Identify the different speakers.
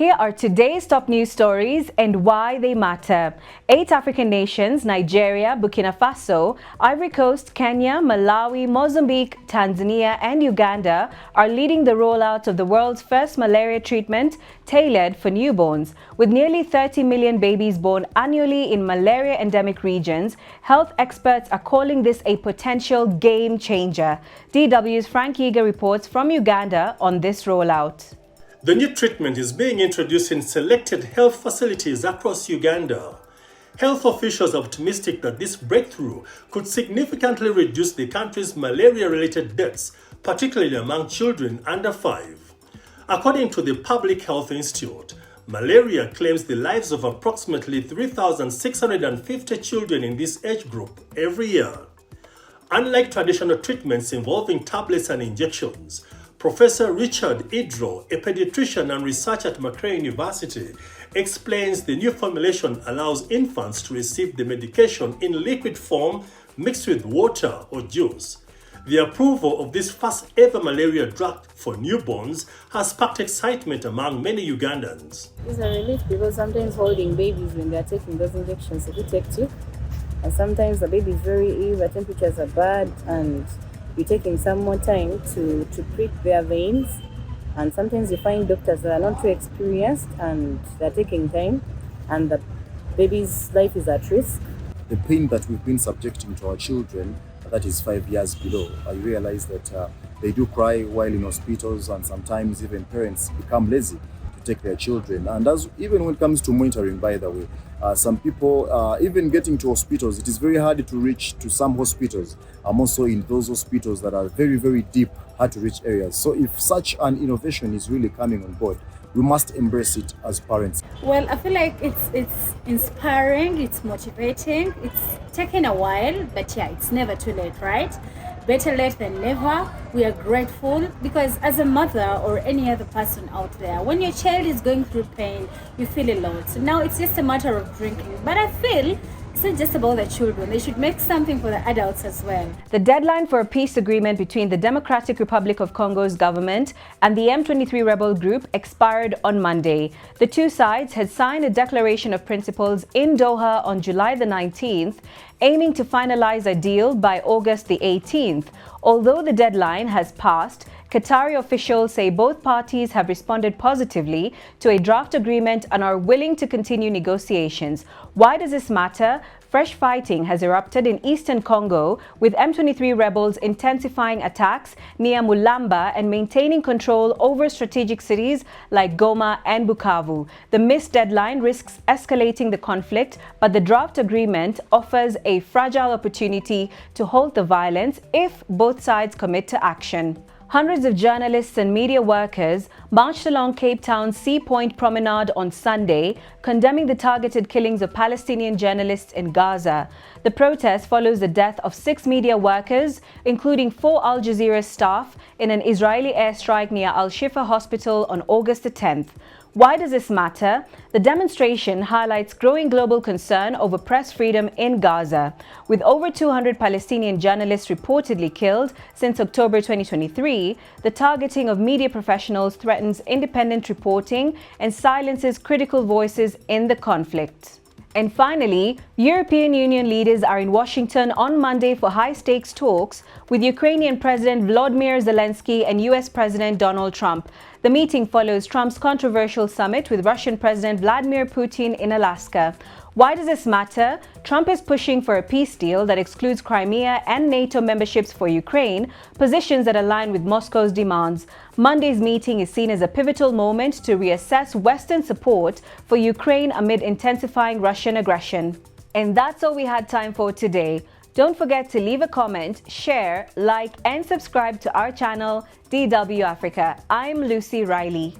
Speaker 1: Here are today's top news stories and why they matter. 8 African nations, Nigeria, Burkina Faso, Ivory Coast, Kenya, Malawi, Mozambique, Tanzania and Uganda are leading the rollout of the world's first malaria treatment tailored for newborns. With nearly 30 million babies born annually in malaria endemic regions, health experts are calling this a potential game changer. DW's Frank Yeager reports from Uganda on this rollout.
Speaker 2: The new treatment is being introduced in selected health facilities across Uganda. Health officials are optimistic that this breakthrough could significantly reduce the country's malaria-related deaths, particularly among children under 5. According to the Public Health Institute, malaria claims the lives of approximately 3,650 children in this age group every year. Unlike traditional treatments involving tablets and injections, Professor Richard Idro, a pediatrician and researcher at Makerere University, explains the new formulation allows infants to receive the medication in liquid form mixed with water or juice. The approval of this first ever malaria drug for newborns has sparked excitement among many Ugandans.
Speaker 3: It's a relief because sometimes holding babies when they're taking those injections is a bit hectic. And sometimes the baby is very ill, the temperatures are bad, and you're taking some more time to treat their veins, and sometimes you find doctors that are not too experienced and they're taking time and the baby's life is at risk.
Speaker 4: The pain that we've been subjecting to our children, that is 5 years below, I realize that they do cry while in hospitals, and sometimes even parents become lazy to take their children. And even when it comes to monitoring, by the way, some people, even getting to hospitals, it is very hard to reach to some hospitals. I'm also in those hospitals that are very, very deep, hard to reach areas. So if such an innovation is really coming on board, we must embrace it as parents.
Speaker 5: Well, I feel like it's inspiring, it's motivating, it's taken a while, but yeah, it's never too late, right? Better late than never. We are grateful because as a mother or any other person out there, when your child is going through pain, you feel a lot. So now it's just a matter of drinking. But I feel it's not just about the children. They should make something for the adults as well.
Speaker 1: The deadline for a peace agreement between the Democratic Republic of Congo's government and the M23 rebel group expired on Monday. The two sides had signed a declaration of principles in Doha on July the 19th, aiming to finalize a deal by August the 18th. Although the deadline has passed, Qatari officials say both parties have responded positively to a draft agreement and are willing to continue negotiations. Why does this matter? Fresh fighting has erupted in eastern Congo, with M23 rebels intensifying attacks near Mulamba and maintaining control over strategic cities like Goma and Bukavu. The missed deadline risks escalating the conflict, but the draft agreement offers a fragile opportunity to halt the violence if both sides commit to action. Hundreds of journalists and media workers marched along Cape Town's Sea Point Promenade on Sunday, condemning the targeted killings of Palestinian journalists in Gaza. The protest follows the death of 6 media workers, including 4 Al Jazeera staff, in an Israeli airstrike near Al-Shifa Hospital on August the 10th. Why does this matter? The demonstration highlights growing global concern over press freedom in Gaza. With over 200 Palestinian journalists reportedly killed since October 2023, the targeting of media professionals threatens independent reporting and silences critical voices in the conflict. And finally, European Union leaders are in Washington on Monday for high-stakes talks with Ukrainian President Volodymyr Zelenskyy and US President Donald Trump. The meeting follows Trump's controversial summit with Russian President Vladimir Putin in Alaska. Why does this matter? Trump is pushing for a peace deal that excludes Crimea and NATO memberships for Ukraine, positions that align with Moscow's demands. Monday's meeting is seen as a pivotal moment to reassess Western support for Ukraine amid intensifying Russian aggression. And that's all we had time for today. Don't forget to leave a comment, share, like, and subscribe to our channel, DW Africa. I'm Lucy Riley.